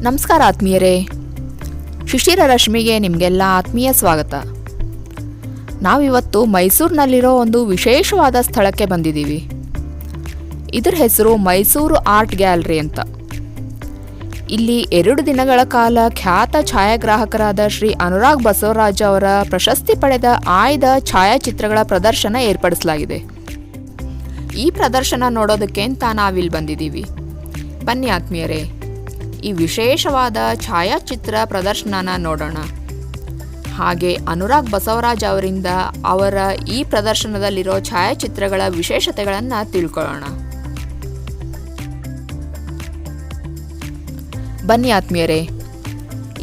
ನಮಸ್ಕಾರ ಆತ್ಮೀಯರೇ, ಶಿಶಿರ ರಶ್ಮಿಗೆ ನಿಮಗೆಲ್ಲ ಆತ್ಮೀಯ ಸ್ವಾಗತ. ನಾವಿವತ್ತು ಮೈಸೂರಿನಲ್ಲಿರೋ ಒಂದು ವಿಶೇಷವಾದ ಸ್ಥಳಕ್ಕೆ ಬಂದಿದ್ದೀವಿ. ಇದರ ಹೆಸರು ಮೈಸೂರು ಆರ್ಟ್ ಗ್ಯಾಲರಿ ಅಂತ. ಇಲ್ಲಿ 2 ದಿನಗಳ ಕಾಲ ಖ್ಯಾತ ಛಾಯಾಗ್ರಾಹಕರಾದ ಶ್ರೀ ಅನುರಾಗ್ ಬಸವರಾಜ್ ಅವರ ಪ್ರಶಸ್ತಿ ಪಡೆದ ಆಯ್ದ ಛಾಯಾಚಿತ್ರಗಳ ಪ್ರದರ್ಶನ ಏರ್ಪಡಿಸಲಾಗಿದೆ. ಈ ಪ್ರದರ್ಶನ ನೋಡೋದಕ್ಕೆ ಅಂತ ನಾವಿಲ್ಲಿ ಬಂದಿದ್ದೀವಿ. ಬನ್ನಿ ಆತ್ಮೀಯರೇ, ಈ ವಿಶೇಷವಾದ ಛಾಯಾಚಿತ್ರ ಪ್ರದರ್ಶನನ ನೋಡೋಣ. ಹಾಗೆ ಅನುರಾಗ್ ಬಸವರಾಜ್ ಅವರಿಂದ ಅವರ ಈ ಪ್ರದರ್ಶನದಲ್ಲಿರೋ ಛಾಯಾಚಿತ್ರಗಳ ವಿಶೇಷತೆಗಳನ್ನು ತಿಳ್ಕೊಳ್ಳೋಣ. ಬನ್ನಿ ಆತ್ಮೀಯರೇ,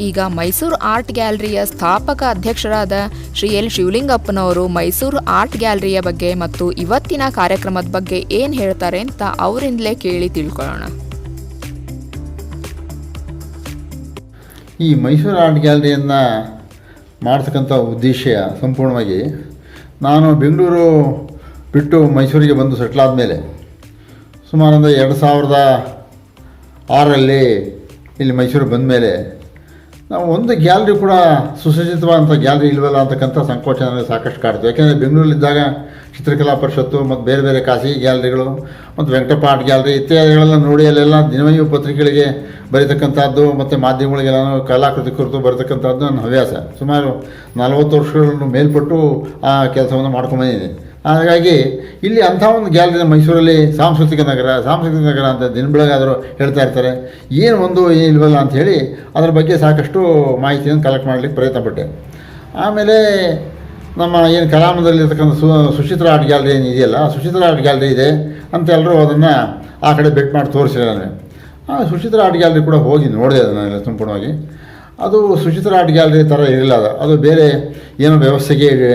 ಈಗ ಮೈಸೂರು ಆರ್ಟ್ ಗ್ಯಾಲರಿಯ ಸ್ಥಾಪಕ ಅಧ್ಯಕ್ಷರಾದ ಶ್ರೀ ಎಲ್ ಶಿವಲಿಂಗಪ್ಪನವರು ಮೈಸೂರು ಆರ್ಟ್ ಗ್ಯಾಲರಿಯ ಬಗ್ಗೆ ಮತ್ತು ಇವತ್ತಿನ ಕಾರ್ಯಕ್ರಮದ ಬಗ್ಗೆ ಏನು ಹೇಳ್ತಾರೆ ಅಂತ ಅವರಿಂದಲೇ ಕೇಳಿ ತಿಳ್ಕೊಳ್ಳೋಣ. ಈ ಮೈಸೂರು ಆರ್ಟ್ ಗ್ಯಾಲರಿಯನ್ನು ಮಾಡ್ತಕ್ಕಂಥ ಉದ್ದೇಶ ಸಂಪೂರ್ಣವಾಗಿ ನಾನು ಬೆಂಗಳೂರು ಬಿಟ್ಟು ಮೈಸೂರಿಗೆ ಬಂದು ಸೆಟ್ಲಾದ ಮೇಲೆ ಸುಮಾರೊಂದು 2006ರಲ್ಲಿ ಇಲ್ಲಿ ಮೈಸೂರಿಗೆ ಬಂದ ಮೇಲೆ ನಾವು ಒಂದು ಗ್ಯಾಲರಿ ಕೂಡ ಸುಸಜ್ಜಿತವಾದಂಥ ಗ್ಯಾಲರಿ ಇಲ್ವಲ್ಲ ಅಂತಕ್ಕಂಥ ಸಂಕೋಚ ನನಗೆ ಸಾಕಷ್ಟು ಕಾಡ್ತು. ಯಾಕೆಂದರೆ ಬೆಂಗಳೂರಲ್ಲಿದ್ದಾಗ ಚಿತ್ರಕಲಾ ಪರಿಷತ್ತು ಮತ್ತು ಬೇರೆ ಬೇರೆ ಖಾಸಗಿ ಗ್ಯಾಲರಿಗಳು ಮತ್ತು ವೆಂಕಟಪ್ಪ ಆರ್ಟ್ ಗ್ಯಾಲರಿ ಇತ್ಯಾದಿಗಳೆಲ್ಲ ನೋಡಿ ಅಲ್ಲೆಲ್ಲ ದಿನವಹಿಯ ಪತ್ರಿಕೆಗಳಿಗೆ ಬರೀತಕ್ಕಂಥದ್ದು ಮತ್ತು ಮಾಧ್ಯಮಗಳಿಗೆಲ್ಲ ಕಲಾಕೃತಿ ಕುರಿತು ಬರತಕ್ಕಂಥದ್ದು ನನ್ನ ಹವ್ಯಾಸ. ಸುಮಾರು 40 ವರ್ಷಗಳನ್ನು ಮೇಲ್ಪಟ್ಟು ಆ ಕೆಲಸವನ್ನು ಮಾಡ್ಕೊಂಬಂದಿದ್ದೀನಿ. ಹಾಗಾಗಿ ಇಲ್ಲಿ ಅಂಥ ಒಂದು ಗ್ಯಾಲರಿ ಮೈಸೂರಲ್ಲಿ ಸಾಂಸ್ಕೃತಿಕ ನಗರ ಅಂತ ದಿನ ಬೆಳಗಾದರೂ ಹೇಳ್ತಾ ಇರ್ತಾರೆ, ಏನು ಇಲ್ವಲ್ಲ ಅಂಥೇಳಿ ಅದರ ಬಗ್ಗೆ ಸಾಕಷ್ಟು ಮಾಹಿತಿಯನ್ನು ಕಲೆಕ್ಟ್ ಮಾಡಲಿಕ್ಕೆ ಪ್ರಯತ್ನ ಪಟ್ಟೆ. ಆಮೇಲೆ ನಮ್ಮ ಏನು ಕಲಾಮದಲ್ಲಿರ್ತಕ್ಕಂಥ ಸುಚಿತ್ರ ಆರ್ಟ್ ಗ್ಯಾಲರಿ ಏನು ಇದೆಯಲ್ಲ, ಸುಚಿತ್ರ ಆರ್ಟ್ ಗ್ಯಾಲರಿ ಇದೆ ಅಂತ ಎಲ್ಲರೂ ಅದನ್ನು ಆ ಕಡೆ ಬೆಟ್ ಮಾಡಿ ತೋರಿಸಿಲ್ಲ. ನಾನು ಆ ಸುಚಿತ್ರ ಆರ್ಟ್ ಗ್ಯಾಲರಿ ಕೂಡ ಹೋಗಿ ನೋಡಿದೆ ಅದನ್ನೆಲ್ಲ ಸಂಪೂರ್ಣವಾಗಿ. ಅದು ಸುಚಿತ್ರ ಆರ್ಟ್ ಗ್ಯಾಲರಿ ಥರ ಇರಲಿಲ್ಲ. ಅದು ಬೇರೆ ಏನೋ ವ್ಯವಸ್ಥೆಗೆ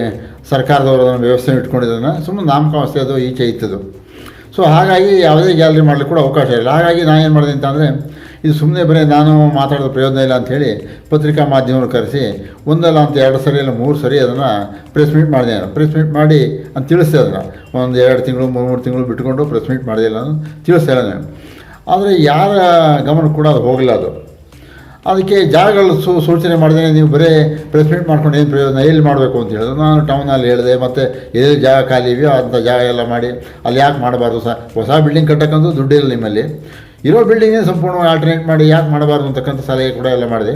ಸರ್ಕಾರದವರು ಅದನ್ನು ವ್ಯವಸ್ಥೆ ಇಟ್ಕೊಂಡಿದ್ದನ್ನು ಸುಮ್ಮನೆ ನಾಮಕಾವಸ್ಥೆ ಅದು ಈಚೆ ಇತ್ತದು. ಸೊ ಹಾಗಾಗಿ ಯಾವುದೇ ಗ್ಯಾಲರಿ ಮಾಡಲಿಕ್ಕೆ ಕೂಡ ಅವಕಾಶ ಇಲ್ಲ. ಹಾಗಾಗಿ ನಾನೇನು ಮಾಡಿದೆ ಅಂತಂದರೆ, ಇದು ಸುಮ್ಮನೆ ಬರೀ ನಾನು ಮಾತಾಡೋದು ಪ್ರಯೋಜನ ಇಲ್ಲ ಅಂಥೇಳಿ ಪತ್ರಿಕಾ ಮಾಧ್ಯಮಗಳು ಕರೆಸಿ ಒಂದಲ್ಲ ಅಂತ 2 ಸರಿ ಇಲ್ಲ 3 ಸರಿ ಅದನ್ನು ಪ್ರೆಸ್ ಮೀಟ್ ಮಾಡಿದೆ. ಪ್ರೆಸ್ ಮೀಟ್ ಮಾಡಿ ಅಂತ ತಿಳಿಸ್ದೆ. ಅದನ್ನು ಒಂದು 2 ತಿಂಗಳು 3 ತಿಂಗಳು ಬಿಟ್ಟುಕೊಂಡು ಪ್ರೆಸ್ ಮೀಟ್ ಮಾಡಿದೆ ಇಲ್ಲ ನಾನು ತಿಳಿಸ್ತಾ ಇಲ್ಲ ನಾನು. ಆದರೆ ಯಾರ ಗಮನ ಕೂಡ ಅದು ಹೋಗಲಿಲ್ಲ. ಅದಕ್ಕೆ ಜಾಗಗಳು ಸೂಚನೆ ಮಾಡಿದೆ, ನೀವು ಬರೀ ಪ್ರೆಸ್ ಮೀಟ್ ಮಾಡ್ಕೊಂಡು ಏನು ಪ್ರಯೋಜನ, ಎಲ್ಲಿ ಮಾಡಬೇಕು ಅಂತ ಹೇಳಿದ್ರು. ನಾನು ಟೌನಲ್ಲಿ ಹೇಳಿದೆ, ಮತ್ತು ಎಲ್ಲಿ ಜಾಗ ಖಾಲಿ ಇದೆಯೋ ಅಂಥ ಜಾಗ ಎಲ್ಲ ಮಾಡಿ ಅಲ್ಲಿ ಯಾಕೆ ಮಾಡಬಾರ್ದು, ಹೊಸ ಬಿಲ್ಡಿಂಗ್ ಕಟ್ಟಕ್ಕಂತೂ ದುಡ್ಡಿಲ್ಲ ನಿಮ್ಮಲ್ಲಿ, ಇರೋ ಬಿಲ್ಡಿಂಗೇ ಸಂಪೂರ್ಣವಾಗಿ ಆಲ್ಟರ್ನೇಟ್ ಮಾಡಿ ಯಾಕೆ ಮಾಡಬಾರ್ದು ಅಂತಕ್ಕಂಥ ಸಲಹೆ ಕೂಡ ಎಲ್ಲ ಮಾಡಿದೆ.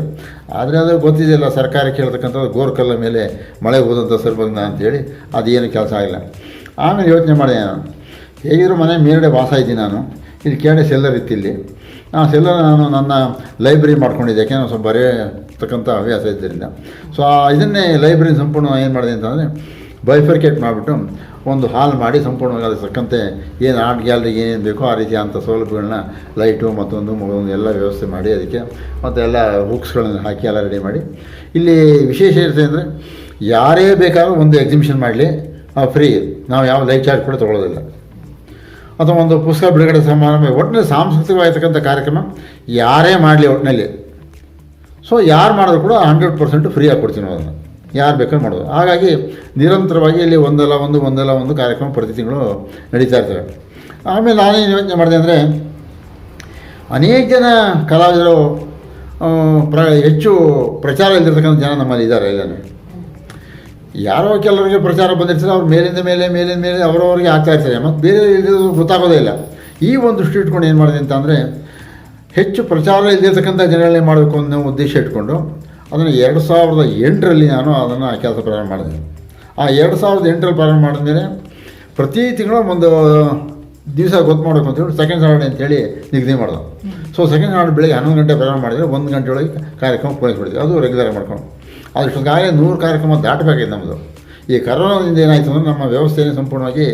ಆದರೆ ಅದು ಗೊತ್ತಿದೆಯಲ್ಲ, ಸರ್ಕಾರಕ್ಕೆ ಹೇಳ್ತಕ್ಕಂಥದ್ದು ಗೋರ್ಕಲ್ಲ ಮೇಲೆ ಮಳೆ ಹೋದಂಥ ಸರ್ಬಗ್ನ ಅಂಥೇಳಿ ಅದೇನು ಕೆಲಸ ಆಗಿಲ್ಲ. ಆಮೇಲೆ ಯೋಚನೆ ಮಾಡಿದೆ, ನಾನು ಹೇಗಿದ್ರು ಮನೆ ಮೇಲ್ಗಡೆ ವಾಸ ಇದ್ದೀನಿ, ನಾನು ಇಲ್ಲಿ ಕೆಳಗಡೆ ಸೆಲ್ಲರ್ ಇತ್ತು. ಇಲ್ಲಿ ಆ ಸೆಲ್ಲರ್ ನಾನು ನನ್ನ ಲೈಬ್ರರಿ ಮಾಡ್ಕೊಂಡಿದ್ದೆ, ಯಾಕೆ ನಾನು ಸ್ವಲ್ಪ ಬರೆಯತಕ್ಕಂಥ ಹವ್ಯಾಸ ಇದ್ದರಿಂದ. ಸೊ ಇದನ್ನೇ ಲೈಬ್ರರಿ ಸಂಪೂರ್ಣ ಏನು ಮಾಡಿದೆ ಅಂತಂದರೆ ಬೈಫರ್ಕೇಟ್ ಮಾಡಿಬಿಟ್ಟು ಒಂದು ಹಾಲ್ ಮಾಡಿ ಸಂಪೂರ್ಣವಾಗಿ ಅದಕ್ಕೆ ತಕ್ಕಂತೆ ಏನು ಆರ್ಟ್ ಗ್ಯಾಲರಿಗೆ ಏನೇನು ಬೇಕೋ ಆ ರೀತಿ ಅಂಥ ಸೌಲಭ್ಯಗಳನ್ನ ಲೈಟು ಮತ್ತೊಂದು ಎಲ್ಲ ವ್ಯವಸ್ಥೆ ಮಾಡಿ ಅದಕ್ಕೆ ಮತ್ತು ಎಲ್ಲ ಬುಕ್ಸ್ಗಳನ್ನು ಹಾಕಿ ಎಲ್ಲ ರೆಡಿ ಮಾಡಿ. ಇಲ್ಲಿ ವಿಶೇಷ ಇರುತ್ತೆ ಅಂದರೆ, ಯಾರೇ ಬೇಕಾದ್ರೂ ಒಂದು ಎಕ್ಸಿಬಿಷನ್ ಮಾಡಲಿ ಫ್ರೀ, ನಾವು ಯಾವ ಲೈಟ್ ಚಾರ್ಜ್ ಕೂಡ ತೊಗೊಳ್ಳೋದಿಲ್ಲ. ಅಥವಾ ಒಂದು ಪುಸ್ತಕ ಬಿಡುಗಡೆ ಸಮಾರಂಭ, ಒಟ್ಟಿನಲ್ಲಿ ಸಾಂಸ್ಕೃತಿಕವಾಗಿರ್ತಕ್ಕಂಥ ಕಾರ್ಯಕ್ರಮ ಯಾರೇ ಮಾಡಲಿ ಒಟ್ಟಿನಲ್ಲಿ, ಸೊ ಯಾರು ಮಾಡಿದ್ರು ಕೂಡ 100% ಫ್ರೀ ಆಗಿ ಕೊಡ್ತೀನಿ ಅದನ್ನು, ಯಾರು ಬೇಕಾದ್ರೂ ಮಾಡೋದು. ಹಾಗಾಗಿ ನಿರಂತರವಾಗಿ ಇಲ್ಲಿ ಒಂದಲ್ಲ ಒಂದು ಕಾರ್ಯಕ್ರಮ ಪ್ರತಿ ತಿಂಗಳು ನಡೀತಾ ಇರ್ತವೆ. ಆಮೇಲೆ ನಾನೇನು ಯೋಚನೆ ಮಾಡಿದೆ ಅಂದರೆ, ಅನೇಕ ಜನ ಕಲಾವಿದರು ಹೆಚ್ಚು ಪ್ರಚಾರ ಇಲ್ದಿರ್ತಕ್ಕಂಥ ಜನ ನಮ್ಮಲ್ಲಿ ಇದ್ದಾರೆ. ಎಲ್ಲನೇ ಯಾರೋ ಕೆಲವರಿಗೆ ಪ್ರಚಾರ ಬಂದಿರ್ತದೆ, ಅವ್ರು ಮೇಲಿಂದ ಮೇಲೆ ಅವರವರಿಗೆ ಆಗ್ತಾ ಇರ್ತಾರೆ, ಮತ್ತು ಬೇರೆ ಗೊತ್ತಾಗೋದೇ ಇಲ್ಲ. ಈ ಒಂದು ದೃಷ್ಟಿ ಇಟ್ಕೊಂಡು ಏನು ಮಾಡಿದೆ ಅಂತಂದರೆ, ಹೆಚ್ಚು ಪ್ರಚಾರ ಇಲ್ದಿರ್ತಕ್ಕಂಥ ಜನಗಳನ್ನೇ ಮಾಡಬೇಕು ಅನ್ನೋ ಉದ್ದೇಶ ಇಟ್ಕೊಂಡು ಅದನ್ನು 2008ರಲ್ಲಿ ನಾನು ಅದನ್ನು ಕೆಲಸ ಪ್ರಾರಂಭ ಮಾಡಿದೆ. ಆ 2008ರಲ್ಲಿ ಪ್ರಾರಂಭ ಮಾಡಿದ್ಮೇಲೆ ಪ್ರತಿ ತಿಂಗಳು ಒಂದು ದಿವಸ ಗೊತ್ತು ಮಾಡಬೇಕು ಅಂತೇಳಿ ಸೆಕೆಂಡ್ ಸಾಟರ್ಡೆ ಅಂತೇಳಿ ನಿಗದಿ ಮಾಡೋದು. ಸೊ ಸೆಕೆಂಡ್ ಸಾಟರ್ಡೆ ಬೆಳಗ್ಗೆ 11 ಗಂಟೆ ಪ್ರಾರಂಭ ಮಾಡಿದರೆ 1 ಗಂಟೆ ಒಳಗೆ ಕಾರ್ಯಕ್ರಮ ಪೂರೈಸ್ಬಿಡ್ತೀವಿ. ಅದು ರೆಗ್ಯುಲರ್ ಮಾಡ್ಕೊಂಡು ಅದಷ್ಟೊಂದಾಗಲೇ 100 ಕಾರ್ಯಕ್ರಮ ದಾಟಬೇಕಾಗಿದೆ ನಮ್ಮದು. ಈ ಕರೋನಾದಿಂದ ಏನಾಯಿತು ಅಂದರೆ ನಮ್ಮ ವ್ಯವಸ್ಥೆಯನ್ನು ಸಂಪೂರ್ಣವಾಗಿ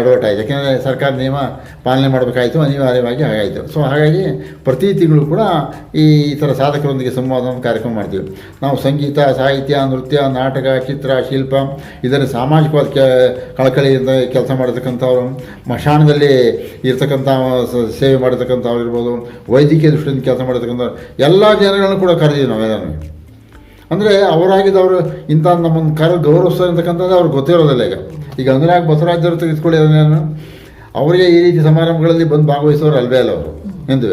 ಎಡವಟ್ ಆಯಿತು. ಯಾಕೆಂದರೆ ಸರ್ಕಾರ ನಿಯಮ ಪಾಲನೆ ಮಾಡಬೇಕಾಯಿತು, ಅನಿವಾರ್ಯವಾಗಿ ಹಾಗಾಯಿತು. ಸೊ ಹಾಗಾಗಿ ಪ್ರತಿ ತಿಂಗಳು ಕೂಡ ಈ ಥರ ಸಾಧಕರೊಂದಿಗೆ ಸಂವಾದವನ್ನು ಕಾರ್ಯಕ್ರಮ ಮಾಡ್ತೀವಿ. ನಾವು ಸಂಗೀತ, ಸಾಹಿತ್ಯ, ನೃತ್ಯ, ನಾಟಕ, ಚಿತ್ರ, ಶಿಲ್ಪ, ಇದನ್ನು ಸಾಮಾಜಿಕವಾದ ಕಳಕಳಿಯಿಂದ ಕೆಲಸ ಮಾಡತಕ್ಕಂಥವ್ರು, ಮಶಾಣದಲ್ಲಿ ಇರ್ತಕ್ಕಂಥ ಸೇವೆ ಮಾಡತಕ್ಕಂಥವ್ರು ಇರ್ಬೋದು, ವೈದ್ಯಕೀಯ ದೃಷ್ಟಿಯಿಂದ ಕೆಲಸ ಮಾಡತಕ್ಕಂಥವ್ರು ಎಲ್ಲ ಜನಗಳನ್ನು ಕೂಡ ಕರೆದೀವಿ ನಾವೆಲ್ಲರೂ. ಅಂದರೆ ಅವರಾಗಿದ್ದವರು ಇಂಥ ನಮ್ಮನ್ನು ಗೌರವಿಸ್ತಾರೆ ಅಂತಕ್ಕಂಥದ್ದು ಅವ್ರಿಗೆ ಗೊತ್ತಿರೋದಿಲ್ಲ. ಈಗ ಅನುರಾಗ್ ಬಸವರಾಜ್ ಅವರು ತೆಗೆದುಕೊಳ್ಳಿ, ಅದನ್ನು ಅವರಿಗೆ ಈ ರೀತಿ ಸಮಾರಂಭಗಳಲ್ಲಿ ಬಂದು ಭಾಗವಹಿಸೋರು ಅಲ್ವೇ ಅಲ್ಲ ಅವರು. ಎಂದು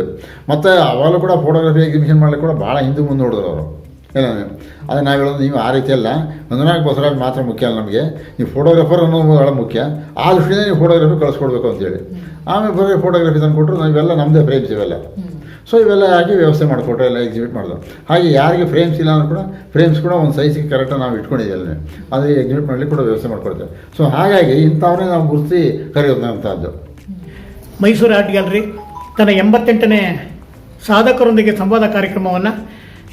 ಮತ್ತು ಅವಾಗಲೂ ಕೂಡ ಫೋಟೋಗ್ರಫಿ ಎಕ್ಸಿಬಿಷನ್ ಮಾಡಲಿಕ್ಕೆ ಕೂಡ ಭಾಳ ಹಿಂದೆ ಮುಂದೆ ನೋಡಿದ್ರು ಅವರು. ಇಲ್ಲ ಅದು ನಾವು ಹೇಳೋದು ನೀವು ಆ ರೀತಿ ಅಲ್ಲ, ಅನುರಾಗ್ ಬಸವರಾಜ್ ಮಾತ್ರ ಮುಖ್ಯ ಅಲ್ಲ ನಮಗೆ, ನೀವು ಫೋಟೋಗ್ರಾಫರ್ ಅನ್ನೋದು ಭಾಳ ಮುಖ್ಯ, ಆ ದೃಷ್ಟಿಯಿಂದ ನೀವು ಫೋಟೋಗ್ರಫಿ ಕಳಿಸ್ಕೊಡ್ಬೇಕು ಅಂತೇಳಿ ಆಮೇಲೆ ಬರೀ ಫೋಟೋಗ್ರಫಿ ತಂದು ಕೊಟ್ಟರು. ನಾವೆಲ್ಲ ನಮ್ಮದೇ ಫ್ರೇಮ್ಸ್ ಇವೆಲ್ಲ, ಸೊ ಇವೆಲ್ಲ ಹಾಕಿ ವ್ಯವಸ್ಥೆ ಮಾಡಿಕೊಟ್ರೆ ಎಲ್ಲ ಎಕ್ಸಿಬಿಟ್ ಮಾಡಿದ್ರು. ಹಾಗೆ ಯಾರಿಗೆ ಫ್ರೇಮ್ಸ್ ಇಲ್ಲ ಅಂದ್ರೂ ಕೂಡ ಫ್ರೇಮ್ಸ್ ಕೂಡ ಒಂದು ಸೈಜಿಗೆ ಕರೆಕ್ಟಾಗಿ ನಾವು ಇಟ್ಕೊಂಡಿದ್ದೀವಿ, ಅದು ಎಕ್ಸಿಬಿಟ್ ಮಾಡಲಿಕ್ಕೆ ಕೂಡ ವ್ಯವಸ್ಥೆ ಮಾಡಿಕೊಡ್ತೇವೆ. ಸೊ ಹಾಗಾಗಿ ಇಂಥವನ್ನೇ ನಾವು ಗುರುತಿ ಕರೆಯೋದಂಥದ್ದು. ಮೈಸೂರು ಆರ್ಟ್ ಗ್ಯಾಲರಿ ತನ್ನ 88ನೇ ಸಾಧಕರೊಂದಿಗೆ ಸಂವಾದ ಕಾರ್ಯಕ್ರಮವನ್ನು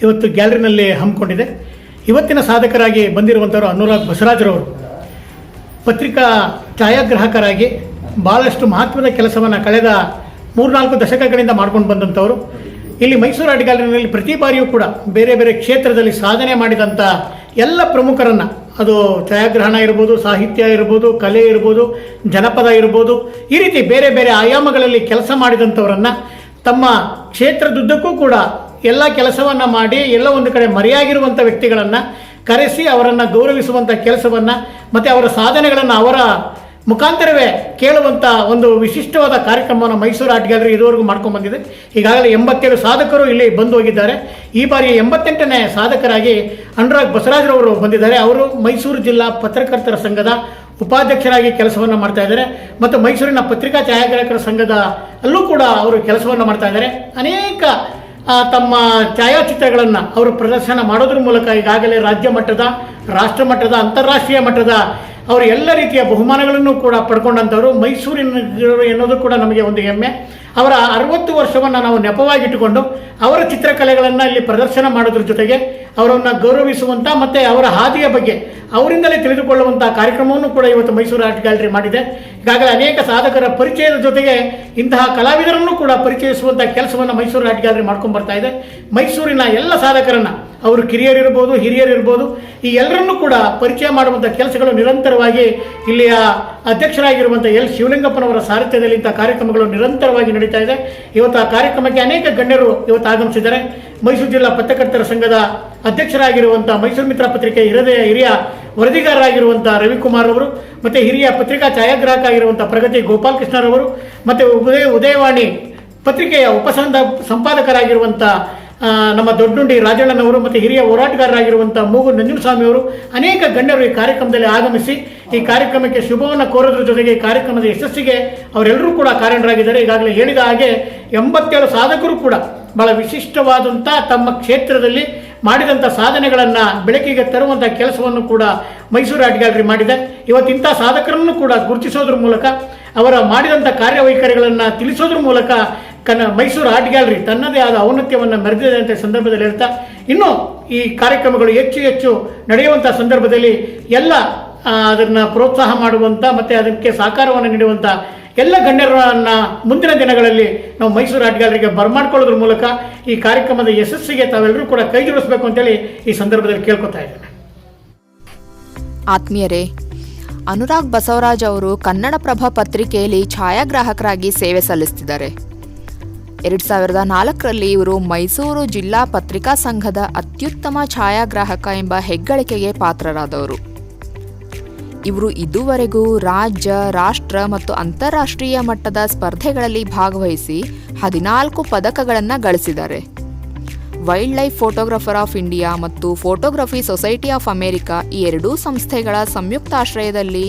ಇವತ್ತು ಗ್ಯಾಲರಿನಲ್ಲಿ ಹಮ್ಮಿಕೊಂಡಿದೆ. ಇವತ್ತಿನ ಸಾಧಕರಾಗಿ ಬಂದಿರುವಂಥವರು ಅನುರಾಗ್ ಬಸವರಾಜ್ರವರು. ಪತ್ರಿಕಾ ಛಾಯಾಗ್ರಾಹಕರಾಗಿ ಭಾಳಷ್ಟು ಮಹತ್ವದ ಕೆಲಸವನ್ನು ಕಳೆದ 3-4 ದಶಕಗಳಿಂದ ಮಾಡ್ಕೊಂಡು ಬಂದಂಥವರು. ಇಲ್ಲಿ ಮೈಸೂರು ಆರ್ಟ್ ಗ್ಯಾಲರಿನಲ್ಲಿ ಪ್ರತಿ ಬಾರಿಯೂ ಕೂಡ ಬೇರೆ ಬೇರೆ ಕ್ಷೇತ್ರದಲ್ಲಿ ಸಾಧನೆ ಮಾಡಿದಂಥ ಎಲ್ಲ ಪ್ರಮುಖರನ್ನು, ಅದು ಛಾಯಾಗ್ರಹಣ ಇರ್ಬೋದು, ಸಾಹಿತ್ಯ ಇರ್ಬೋದು, ಕಲೆ ಇರ್ಬೋದು, ಜನಪದ ಇರ್ಬೋದು, ಈ ರೀತಿ ಬೇರೆ ಬೇರೆ ಆಯಾಮಗಳಲ್ಲಿ ಕೆಲಸ ಮಾಡಿದಂಥವರನ್ನು ತಮ್ಮ ಕ್ಷೇತ್ರದುದ್ದಕ್ಕೂ ಕೂಡ ಎಲ್ಲ ಕೆಲಸವನ್ನು ಮಾಡಿ ಎಲ್ಲ ಒಂದು ಕಡೆ ಮರೆಯಾಗಿರುವಂಥ ವ್ಯಕ್ತಿಗಳನ್ನು ಕರೆಸಿ ಅವರನ್ನು ಗೌರವಿಸುವಂಥ ಕೆಲಸವನ್ನು ಮತ್ತು ಅವರ ಸಾಧನೆಗಳನ್ನು ಅವರ ಮುಖಾಂತರವೇ ಕೇಳುವಂಥ ಒಂದು ವಿಶಿಷ್ಟವಾದ ಕಾರ್ಯಕ್ರಮವನ್ನು ಮೈಸೂರು ಆರ್ಟ್ ಗ್ಯಾಲರಿ ಇದುವರೆಗೂ ಮಾಡ್ಕೊಂಡು ಬಂದಿದೆ. ಈಗಾಗಲೇ 87 ಸಾಧಕರು ಇಲ್ಲಿ ಬಂದು ಹೋಗಿದ್ದಾರೆ. ಈ ಬಾರಿ 88ನೇ ಸಾಧಕರಾಗಿ ಅನುರಾಗ್ ಬಸವರಾಜ್ರವರು ಬಂದಿದ್ದಾರೆ. ಅವರು ಮೈಸೂರು ಜಿಲ್ಲಾ ಪತ್ರಕರ್ತರ ಸಂಘದ ಉಪಾಧ್ಯಕ್ಷರಾಗಿ ಕೆಲಸವನ್ನು ಮಾಡ್ತಾ ಇದ್ದಾರೆ ಮತ್ತು ಮೈಸೂರಿನ ಪತ್ರಿಕಾ ಛಾಯಾಗ್ರಾಹಕರ ಸಂಘದ ಅಲ್ಲೂ ಕೂಡ ಅವರು ಕೆಲಸವನ್ನು ಮಾಡ್ತಾ ಇದ್ದಾರೆ. ಅನೇಕ ತಮ್ಮ ಛಾಯಾಚಿತ್ರಗಳನ್ನು ಅವರು ಪ್ರದರ್ಶನ ಮಾಡೋದ್ರ ಮೂಲಕ ಈಗಾಗಲೇ ರಾಜ್ಯ ಮಟ್ಟದ, ರಾಷ್ಟ್ರ ಮಟ್ಟದ, ಅಂತಾರಾಷ್ಟ್ರೀಯ ಮಟ್ಟದ ಅವರು ಎಲ್ಲ ರೀತಿಯ ಬಹುಮಾನಗಳನ್ನು ಕೂಡ ಪಡ್ಕೊಂಡಂಥವರು. ಮೈಸೂರಿನ ಎನ್ನುವುದು ಕೂಡ ನಮಗೆ ಒಂದು ಹೆಮ್ಮೆ. ಅವರ 60 ವರ್ಷವನ್ನು ನಾವು ನೆಪವಾಗಿಟ್ಟುಕೊಂಡು ಅವರ ಚಿತ್ರಕಲೆಗಳನ್ನು ಇಲ್ಲಿ ಪ್ರದರ್ಶನ ಮಾಡೋದ್ರ ಜೊತೆಗೆ ಅವರನ್ನು ಗೌರವಿಸುವಂಥ ಮತ್ತು ಅವರ ಹಾದಿಯ ಬಗ್ಗೆ ಅವರಿಂದಲೇ ತಿಳಿದುಕೊಳ್ಳುವಂಥ ಕಾರ್ಯಕ್ರಮವನ್ನು ಕೂಡ ಇವತ್ತು ಮೈಸೂರು ಆರ್ಟ್ ಗ್ಯಾಲರಿ ಮಾಡಿದೆ. ಈಗಾಗಲೇ ಅನೇಕ ಸಾಧಕರ ಪರಿಚಯದ ಜೊತೆಗೆ ಇಂತಹ ಕಲಾವಿದರನ್ನು ಕೂಡ ಪರಿಚಯಿಸುವಂಥ ಕೆಲಸವನ್ನು ಮೈಸೂರು ಆರ್ಟ್ ಗ್ಯಾಲರಿ ಮಾಡ್ಕೊಂಡು ಬರ್ತಾ ಇದೆ. ಮೈಸೂರಿನ ಎಲ್ಲ ಸಾಧಕರನ್ನು, ಅವರು ಕಿರಿಯರಿರ್ಬೋದು, ಹಿರಿಯರಿರ್ಬೋದು, ಈ ಎಲ್ಲರನ್ನೂ ಕೂಡ ಪರಿಚಯ ಮಾಡುವಂಥ ಕೆಲಸಗಳು ನಿರಂತರವಾಗಿ ಇಲ್ಲಿಯ ಅಧ್ಯಕ್ಷರಾಗಿರುವಂಥ ಎಲ್ ಶಿವಲಿಂಗಪ್ಪನವರ ಸಾರಥ್ಯದಲ್ಲಿ ಇಂಥ ಕಾರ್ಯಕ್ರಮಗಳು ನಿರಂತರವಾಗಿ ನಡೀತಾ ಇದೆ. ಇವತ್ತು ಆ ಕಾರ್ಯಕ್ರಮಕ್ಕೆ ಅನೇಕ ಗಣ್ಯರು ಇವತ್ತು ಆಗಮಿಸಿದ್ದಾರೆ. ಮೈಸೂರು ಜಿಲ್ಲಾ ಪತ್ರಕರ್ತರ ಸಂಘದ ಅಧ್ಯಕ್ಷರಾಗಿರುವಂಥ ಮೈಸೂರು ಮಿತ್ರ ಪತ್ರಿಕೆ ಹಿರಿಯ ವರದಿಗಾರರಾಗಿರುವಂಥ ರವಿಕುಮಾರ್ ಅವರು, ಮತ್ತು ಹಿರಿಯ ಪತ್ರಿಕಾ ಛಾಯಾಗ್ರಾಹಕ ಆಗಿರುವಂಥ ಪ್ರಗತಿ ಗೋಪಾಲಕೃಷ್ಣರವರು, ಮತ್ತು ಉದಯವಾಣಿ ಪತ್ರಿಕೆಯ ಸಂಪಾದಕರಾಗಿರುವಂಥ ನಮ್ಮ ದೊಡ್ಡುಂಡಿ ರಾಜಣ್ಣನವರು, ಮತ್ತು ಹಿರಿಯ ಹೋರಾಟಗಾರರಾಗಿರುವಂಥ ಮೂಗು ನಂಜುನಸ್ವಾಮಿಯವರು, ಅನೇಕ ಗಣ್ಯರು ಈ ಕಾರ್ಯಕ್ರಮದಲ್ಲಿ ಆಗಮಿಸಿ ಈ ಕಾರ್ಯಕ್ರಮಕ್ಕೆ ಶುಭವನ್ನು ಕೋರೋದ್ರ ಜೊತೆಗೆ ಈ ಕಾರ್ಯಕ್ರಮದ ಯಶಸ್ಸಿಗೆ ಅವರೆಲ್ಲರೂ ಕೂಡ ಕಾರಣರಾಗಿದ್ದಾರೆ. ಈಗಾಗಲೇ ಹೇಳಿದ ಹಾಗೆ 87 ಸಾಧಕರು ಕೂಡ ಬಹಳ ವಿಶಿಷ್ಟವಾದಂಥ ತಮ್ಮ ಕ್ಷೇತ್ರದಲ್ಲಿ ಮಾಡಿದಂಥ ಸಾಧನೆಗಳನ್ನು ಬೆಳಕಿಗೆ ತರುವಂಥ ಕೆಲಸವನ್ನು ಕೂಡ ಮೈಸೂರು ಆರ್ಟ್ ಗ್ಯಾಲರಿ ಮಾಡಿದೆ. ಇವತ್ತಿಂಥ ಸಾಧಕರನ್ನು ಕೂಡ ಗುರುತಿಸೋದ್ರ ಮೂಲಕ ಅವರ ಮಾಡಿದಂಥ ಕಾರ್ಯವೈಖರಿಗಳನ್ನು ತಿಳಿಸೋದ್ರ ಮೂಲಕ ಮೈಸೂರು ಆರ್ಟ್ ಗ್ಯಾಲರಿ ತನ್ನದೇ ಆದ ಔನ್ನತ್ಯವನ್ನು ಮೆರೆದಿದೆ ಅಂತ ಸಂದರ್ಭದಲ್ಲಿ ಹೇಳ್ತಾ, ಇನ್ನೂ ಈ ಕಾರ್ಯಕ್ರಮಗಳು ಹೆಚ್ಚು ಹೆಚ್ಚು ನಡೆಯುವಂಥ ಸಂದರ್ಭದಲ್ಲಿ ಎಲ್ಲ ಅದನ್ನು ಪ್ರೋತ್ಸಾಹ ಮಾಡುವಂಥ ಮತ್ತು ಅದಕ್ಕೆ ಸಹಕಾರವನ್ನು ನೀಡುವಂಥ ಎಲ್ಲ ಗಣ್ಯರನ್ನು ಮುಂದಿನ ದಿನಗಳಲ್ಲಿ ನಾವು ಮೈಸೂರು ಆರ್ಟ್ ಗ್ಯಾಲರಿಗೆ ಬರಮಾಡ್ಕೊಳ್ಳೋದ್ರ ಮೂಲಕ ಈ ಕಾರ್ಯಕ್ರಮದ ಯಶಸ್ಸಿಗೆ ತಾವೆಲ್ಲರೂ ಕೂಡ ಕೈ ಜೋಡಿಸಬೇಕು ಅಂತೇಳಿ ಈ ಸಂದರ್ಭದಲ್ಲಿ ಕೇಳ್ಕೊತಾ ಇದ್ದೇನೆ. ಆತ್ಮೀಯರೇ, ಅನುರಾಗ್ ಬಸವರಾಜ್ ಅವರು ಕನ್ನಡಪ್ರಭ ಪತ್ರಿಕೆಯಲ್ಲಿ ಛಾಯಾಗ್ರಾಹಕರಾಗಿ ಸೇವೆ ಸಲ್ಲಿಸುತ್ತಿದ್ದಾರೆ. 2004ರಲ್ಲಿ ಇವರು ಮೈಸೂರು ಜಿಲ್ಲಾ ಪತ್ರಿಕಾ ಸಂಘದ ಅತ್ಯುತ್ತಮ ಛಾಯಾಗ್ರಾಹಕ ಎಂಬ ಹೆಗ್ಗಳಿಕೆಗೆ ಪಾತ್ರರಾದವರು. ಇವರು ಇದುವರೆಗೂ ರಾಜ್ಯ, ರಾಷ್ಟ್ರ ಮತ್ತು ಅಂತಾರಾಷ್ಟ್ರೀಯ ಮಟ್ಟದ ಸ್ಪರ್ಧೆಗಳಲ್ಲಿ ಭಾಗವಹಿಸಿ 14 ಪದಕಗಳನ್ನು ಗಳಿಸಿದ್ದಾರೆ. Wild life photographer of India ಮತ್ತು ಫೋಟೋಗ್ರಫಿ ಸೊಸೈಟಿ ಆಫ್ ಅಮೆರಿಕಾ ಈ ಎರಡೂ ಸಂಸ್ಥೆಗಳ ಸಂಯುಕ್ತಾಶ್ರಯದಲ್ಲಿ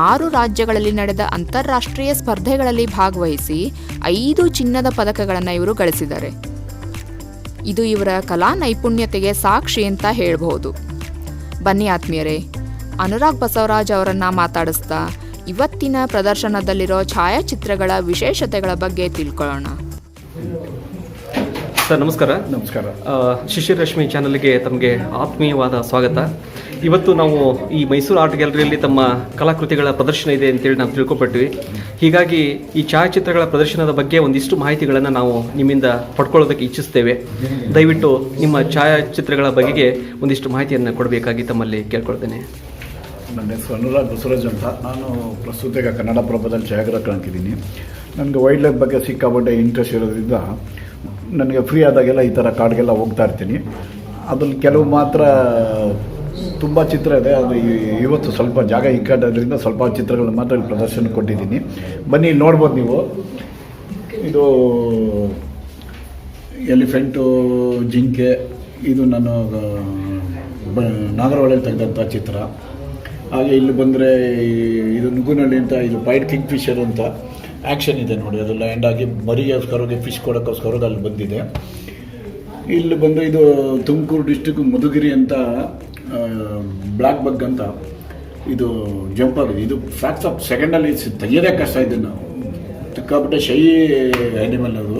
6 ರಾಜ್ಯಗಳಲ್ಲಿ ನಡೆದ ಅಂತಾರಾಷ್ಟ್ರೀಯ ಸ್ಪರ್ಧೆಗಳಲ್ಲಿ ಭಾಗವಹಿಸಿ 5 ಚಿನ್ನದ ಪದಕಗಳನ್ನು ಇವರು ಗಳಿಸಿದ್ದಾರೆ. ಇದು ಇವರ ಕಲಾ ನೈಪುಣ್ಯತೆಗೆ ಸಾಕ್ಷಿ ಅಂತ ಹೇಳಬಹುದು. ಬನ್ನಿ ಆತ್ಮೀಯರೇ, ಅನುರಾಗ್ ಬಸವರಾಜ್ ಅವರನ್ನ ಮಾತಾಡಿಸ್ತಾ ಇವತ್ತಿನ ಪ್ರದರ್ಶನದಲ್ಲಿರೋ ಛಾಯಾಚಿತ್ರಗಳ ವಿಶೇಷತೆಗಳ ಬಗ್ಗೆ ತಿಳ್ಕೊಳ್ಳೋಣ. ಸರ್ ನಮಸ್ಕಾರ. ನಮಸ್ಕಾರ. ಶಿಶಿರ್ ರಶ್ಮಿ ಚಾನಲ್ಗೆ ತಮಗೆ ಆತ್ಮೀಯವಾದ ಸ್ವಾಗತ. ಇವತ್ತು ನಾವು ಈ ಮೈಸೂರು ಆರ್ಟ್ ಗ್ಯಾಲರಿಯಲ್ಲಿ ತಮ್ಮ ಕಲಾಕೃತಿಗಳ ಪ್ರದರ್ಶನ ಇದೆ ಅಂತೇಳಿ ನಾವು ತಿಳ್ಕೊಪಟ್ವಿ. ಹೀಗಾಗಿ ಈ ಛಾಯಾಚಿತ್ರಗಳ ಪ್ರದರ್ಶನದ ಬಗ್ಗೆ ಒಂದಿಷ್ಟು ಮಾಹಿತಿಗಳನ್ನು ನಾವು ನಿಮ್ಮಿಂದ ಪಡ್ಕೊಳ್ಳೋದಕ್ಕೆ ಇಚ್ಛಿಸ್ತೇವೆ. ದಯವಿಟ್ಟು ನಿಮ್ಮ ಛಾಯಾಚಿತ್ರಗಳ ಬಗೆಗೆ ಒಂದಿಷ್ಟು ಮಾಹಿತಿಯನ್ನು ಕೊಡಬೇಕಾಗಿ ತಮ್ಮಲ್ಲಿ ಕೇಳ್ಕೊಳ್ತೇನೆ. ನನ್ನ ಹೆಸರು ಅನುರಾಗ್ ಬಸವರಾಜ್ ಅಂತ. ನಾನು ಪ್ರಸ್ತುತ ಈಗ ಕನ್ನಡಪ್ರಭದಲ್ಲಿ ಛಾಯಾಗ್ರಾಹಕರಾಗಿದ್ದೀನಿ. ನನಗೆ ವೈಲ್ಡ್ ಲೈಫ್ ಬಗ್ಗೆ ಸಿಕ್ಕಾಪಟ್ಟೆ ಇಂಟ್ರೆಸ್ಟ್ ಇರೋದ್ರಿಂದ ನನಗೆ ಫ್ರೀ ಆದಾಗೆಲ್ಲ ಈ ಥರ ಕಾಡ್ಗೆಲ್ಲ ಹೋಗ್ತಾ ಇರ್ತೀನಿ. ಅದ್ರಲ್ಲಿ ಕೆಲವು ಮಾತ್ರ ತುಂಬ ಚಿತ್ರ ಇದೆ. ಅದು ಇವತ್ತು ಸ್ವಲ್ಪ ಜಾಗ ಇಕ್ಕಾದ್ರಿಂದ ಸ್ವಲ್ಪ ಚಿತ್ರಗಳನ್ನ ಮಾತ್ರ ಇಲ್ಲಿ ಪ್ರದರ್ಶನ ಕೊಟ್ಟಿದ್ದೀನಿ. ಬನ್ನಿ ಇಲ್ಲಿ ನೋಡ್ಬೋದು ನೀವು. ಇದು ಎಲಿಫೆಂಟು, ಜಿಂಕೆ, ಇದು ನಾನು ನಾಗರಹೊಳೆಯಲ್ಲಿ ತೆಗೆದಂಥ ಚಿತ್ರ. ಹಾಗೆ ಇಲ್ಲಿ ಬಂದರೆ ಇದು ನುಗ್ಗುನಳ್ಳಿ ಅಂತ, ಇದು ವೈಟ್ ಕಿಂಗ್ ಫಿಶರ್ ಅಂತ ಆ್ಯಕ್ಷನ್ ಇದೆ ನೋಡಿ, ಅದು ಲ್ಯಾಂಡ್ ಆಗಿ ಮರಿಗೋಸ್ಕರವಾಗಿ ಫಿಶ್ ಕೊಡೋಕ್ಕೋಸ್ಕರ ಅಲ್ಲಿ ಬಂದಿದೆ. ಇಲ್ಲಿ ಬಂದು ಇದು ತುಮಕೂರು ಡಿಸ್ಟಿಕ್ ಮಧುಗಿರಿ ಅಂತ ಬ್ಲ್ಯಾಕ್ ಬಗ್ ಅಂತ ಇದು ಜಂಪ್ ಆಗಿದೆ. ಇದು ಫ್ಯಾಕ್ಟ್ಸ್ ಆಫ್ ಸೆಕೆಂಡಲ್ಲಿ ತೆಗೆಯೋದೇ ಕಷ್ಟ ಇದೆ. ನಾವು ಸಿಕ್ಕಾಪಟ್ಟೆ ಶೈ ಆ್ಯನಿಮಲ್ ಅದು.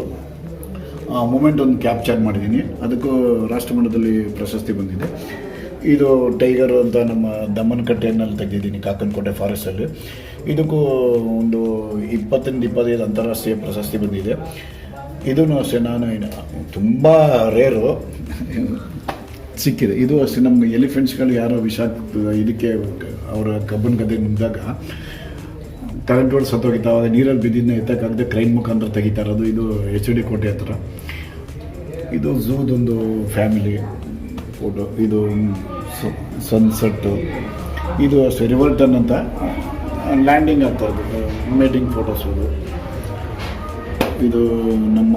ಆ ಮೂಮೆಂಟ್ ಒಂದು ಕ್ಯಾಪ್ಚರ್ ಮಾಡಿದ್ದೀನಿ, ಅದಕ್ಕೂ ರಾಷ್ಟ್ರಮಟ್ಟದಲ್ಲಿ ಪ್ರಶಸ್ತಿ ಬಂದಿದೆ. ಇದು ಟೈಗರು ಅಂತ ನಮ್ಮ ದಮ್ಮನಕಟ್ಟೆಯಲ್ಲಿ ತೆಗೆದಿದ್ದೀನಿ, ಕಾಕನಕೋಟೆ ಫಾರೆಸ್ಟಲ್ಲಿ. ಇದಕ್ಕೂ ಒಂದು 20-25 ಅಂತಾರಾಷ್ಟ್ರೀಯ ಪ್ರಶಸ್ತಿ ಬಂದಿದೆ. ಇದೂ ಅಷ್ಟೇ, ನಾನು ತುಂಬ ರೇರು ಸಿಕ್ಕಿದೆ. ಇದು ಅಷ್ಟೇ, ನಮ್ಗೆ ಎಲಿಫೆಂಟ್ಸ್ಗಳು ಯಾರೋ ಇದಕ್ಕೆ ಅವರ ಕಬ್ಬನ್ ಗದ್ದೆ ನಿಂತಾಗ ಕರೆಂಟ್ ಹೊಡೆದು ಸತ್ತೋಗಿತಾವೆ, ನೀರಲ್ಲಿ ಬಿದ್ದಿದ್ದನ್ನ ಎತ್ತಕ್ಕಾಗದೆ ಕ್ರೈನ್ ಮುಖಾಂತರ ತೆಗಿತಾ ಇರೋದು. ಇದು HD ಕೋಟೆ ಹತ್ರ. ಇದು ಝೂದೊಂದು ಫ್ಯಾಮಿಲಿ ಫೋಟೋ. ಇದು ಸನ್ಸೆಟ್ಟು. ಇದು ಅಷ್ಟೇ ರಿವರ್ಟನ್ ಅಂತ ಲ್ಯಾಂಡಿಂಗ್ ಆಗ್ತಾ ಇರೋದು, ಮೇಟಿಂಗ್ ಫೋಟೋಸ್. ಇದು ನಮ್ಮ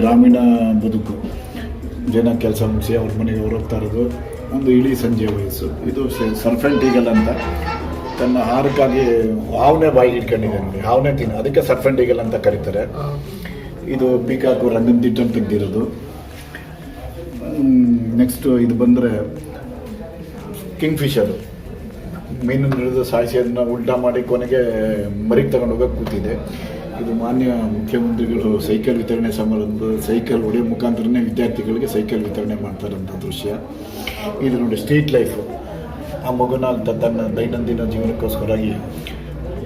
ಗ್ರಾಮೀಣ ಬದುಕು, ಜನ ಕೆಲಸ ಮುಗಿಸಿ ಅವ್ರ ಮನೆಗೆ ಹೋಗ್ತಾ ಇರೋದು. ಒಂದು ಇಳಿ ಸಂಜೆ ವಯಸ್ಸು. ಇದು ಸರ್ಫೆಂಟ್ ಈಗಲ್ ಅಂತ, ತನ್ನ ಆಹಾರಕ್ಕಾಗಿ ಹಾವನ್ನೇ ಬಾಯಿಗೆ ಇಟ್ಕೊಂಡಿದೆ ನೋಡಿ, ಹಾವನ್ನೇ ಅದಕ್ಕೆ ಸರ್ಫೆಂಟ್ ಈಗಲ್ ಅಂತ ಕರೀತಾರೆ. ಇದು ಪೀಕಾಕು ರಂಗನ ತಿಟ್ಟನ್ನು ತೆಗೆದಿರೋದು. ನೆಕ್ಸ್ಟು ಇದು ಬಂದರೆ ಕಿಂಗ್ ಫಿಶರು, ಮೀನನ್ನು ಹಿಡಿದು ಸಾಯಿಸಿ ಅದನ್ನ ಉಲ್ಟಾ ಮಾಡಿ ಕೊನೆಗೆ ಮರಿಗೆ ತಗೊಂಡು ಹೋಗೋಕೆ ಕೂತಿದೆ. ಇದು ಮಾನ್ಯ ಮುಖ್ಯಮಂತ್ರಿಗಳು ಸೈಕಲ್ ವಿತರಣೆ ಸಮಾರಂಭ, ಸೈಕಲ್ ಹೊಡೆಯೋ ಮುಖಾಂತರನೇ ವಿದ್ಯಾರ್ಥಿಗಳಿಗೆ ಸೈಕಲ್ ವಿತರಣೆ ಮಾಡ್ತಾರಂಥ ದೃಶ್ಯ. ಇದು ನೋಡಿ ಸ್ಟ್ರೀಟ್ ಲೈಫು. ಆ ಮಗುನ ತನ್ನ ದೈನಂದಿನ ಜೀವನಕ್ಕೋಸ್ಕರಾಗಿ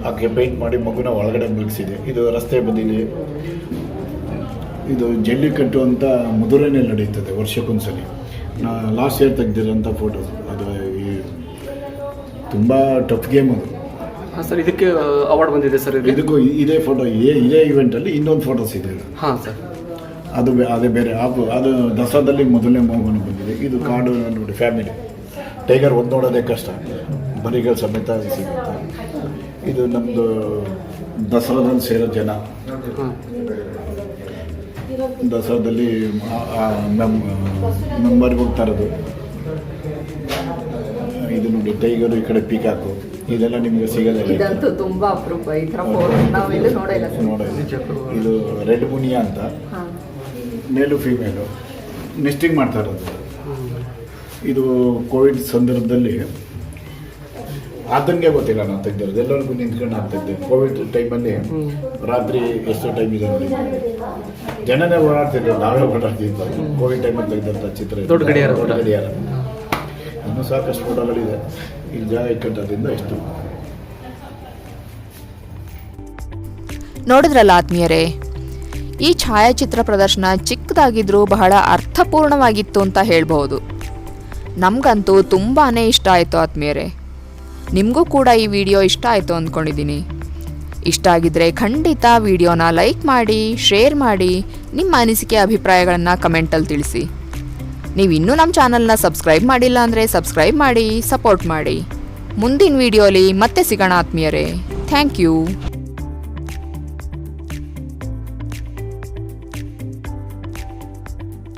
ಆಕೆ ಪೇಂಟ್ ಮಾಡಿ ಮಗುನ ಒಳಗಡೆ ಮಲಗಿಸಿದೆ. ಇದು ರಸ್ತೆ ಬದಿಲಿ. ಇದು ಜಲ್ಲಿಕಟ್ಟು ಅಂತ ಮಧುರೈನಲ್ಲಿ ನಡೆಯುತ್ತದೆ ವರ್ಷಕ್ಕೊಂದ್ಸಲಿ. ಲಾಸ್ಟ್ ಇಯರ್ ತೆಗೆದಿರೋಂಥ ಫೋಟೋಸ್. ಅದು ತುಂಬ ಟಫ್ ಗೇಮ್ ಅದು. ಹಾಂ ಸರ್, ಇದಕ್ಕೆ ಅವಾರ್ಡ್ ಬಂದಿದೆ ಸರ್. ಇದಕ್ಕೂ ಇದೇ ಫೋಟೋ, ಇದೇ ಇವೆಂಟಲ್ಲಿ ಇನ್ನೊಂದು ಫೋಟೋಸ್ ಇದೆ. ಹಾಂ ಸರ್, ಅದು ಅದೇ ಬೇರೆ. ಅದು ದಸರಾದಲ್ಲಿ ಮೊದಲನೇ ಮಗುವನ್ನು ಬಂದಿದೆ. ಇದು ಕಾಡು ನೋಡಿ, ಫ್ಯಾಮಿಲಿ. ಟೈಗರ್ ಒಂದು ನೋಡೋದೇ ಕಷ್ಟ, ಮರಿಗಳ ಸಮೇತ ಸಿಗುತ್ತೆ. ಇದು ನಮ್ಮದು ದಸರಾದಲ್ಲಿ ಸೇರೋ ಜನ. ದಸರಾದಲ್ಲಿ ಮೆಂಬರ್ಗೆ ಹೋಗ್ತಾ ಇರೋದು. ಇದು ನೋಡಿ ಟೈಗರು, ಈ ಕಡೆ ಪೀಕಾಕು. ಇದೆಲ್ಲ ನಿಮಗೆ ಸಿಗೋದಿಲ್ಲ. ಇದಂತೂ ತುಂಬಾ ಅಪರೂಪ, ಈ ಥರ ಫೋಟೋ ನಾವೆಲ್ಲೂ ನೋಡಿಲ್ಲ. ಇದು ರೆಡ್ ಮುನಿಯಾ ಅಂತ, ಮೇಲು ಫೀಮೇಲು ನೆಸ್ಟಿಂಗ್ ಮಾಡ್ತಾ ಇರೋದು. ಇದು ಕೋವಿಡ್ ಸಂದರ್ಭದಲ್ಲಿ ಆತಂಗೆ ಗೊತ್ತಿಲ್ಲ ನಾವು ತೆಗ್ದಿರೋದು. ಎಲ್ಲರಿಗೂ ನಿಂತ್ಕೊಂಡು ನಾನು ತೆಗ್ದೆ. ಕೋವಿಡ್ ಟೈಮಲ್ಲಿ ರಾತ್ರಿ ಎಷ್ಟೋ ಟೈಮ್ ಇದೆ ನೋಡಿ, ಜನನೇ ಓಡಾಡ್ತಿದ್ರು, ನಾವೇ ಓಡಾಡ್ತಿದ್ವಿ. ಕೋವಿಡ್ ಟೈಮಲ್ಲಿ ತೆಗ್ದಂಥ ಚಿತ್ರ ದೊಡ್ಡ ಗಡಿಯಾರ. ಇನ್ನೂ ಸಾಕಷ್ಟು ಫೋಟೋಗಳಿದೆ. ಈ ಜಾಗ ಇಕ್ಕಟ್ಟದಿಂದ ಎಷ್ಟು ನೋಡಿದ್ರಲ್ಲ ಆತ್ಮೀಯರೇ, ಈ ಛಾಯಾಚಿತ್ರ ಪ್ರದರ್ಶನ ಚಿಕ್ಕದಾಗಿದ್ರೂ ಬಹಳ ಅರ್ಥಪೂರ್ಣವಾಗಿತ್ತು ಅಂತ ಹೇಳ್ಬೋದು. ನಮಗಂತೂ ತುಂಬಾ ಇಷ್ಟ ಆಯಿತು ಆತ್ಮೀಯರೇ. ನಿಮಗೂ ಕೂಡ ಈ ವಿಡಿಯೋ ಇಷ್ಟ ಆಯಿತು ಅಂದ್ಕೊಂಡಿದ್ದೀನಿ. ಇಷ್ಟ ಆಗಿದ್ದರೆ ಖಂಡಿತ ವಿಡಿಯೋನ ಲೈಕ್ ಮಾಡಿ, ಶೇರ್ ಮಾಡಿ, ನಿಮ್ಮ ಅನಿಸಿಕೆ ಅಭಿಪ್ರಾಯಗಳನ್ನು ಕಮೆಂಟಲ್ಲಿ ತಿಳಿಸಿ. ನೀವು ಇನ್ನೂ ನಮ್ಮ ಚಾನಲ್ನ ಸಬ್ಸ್ಕ್ರೈಬ್ ಮಾಡಿಲ್ಲ ಅಂದರೆ ಸಬ್ಸ್ಕ್ರೈಬ್ ಮಾಡಿ, ಸಪೋರ್ಟ್ ಮಾಡಿ. ಮುಂದಿನ ವಿಡಿಯೋಲಿ ಮತ್ತೆ ಸಿಗೋಣ ಆತ್ಮೀಯರೇ. Thank you.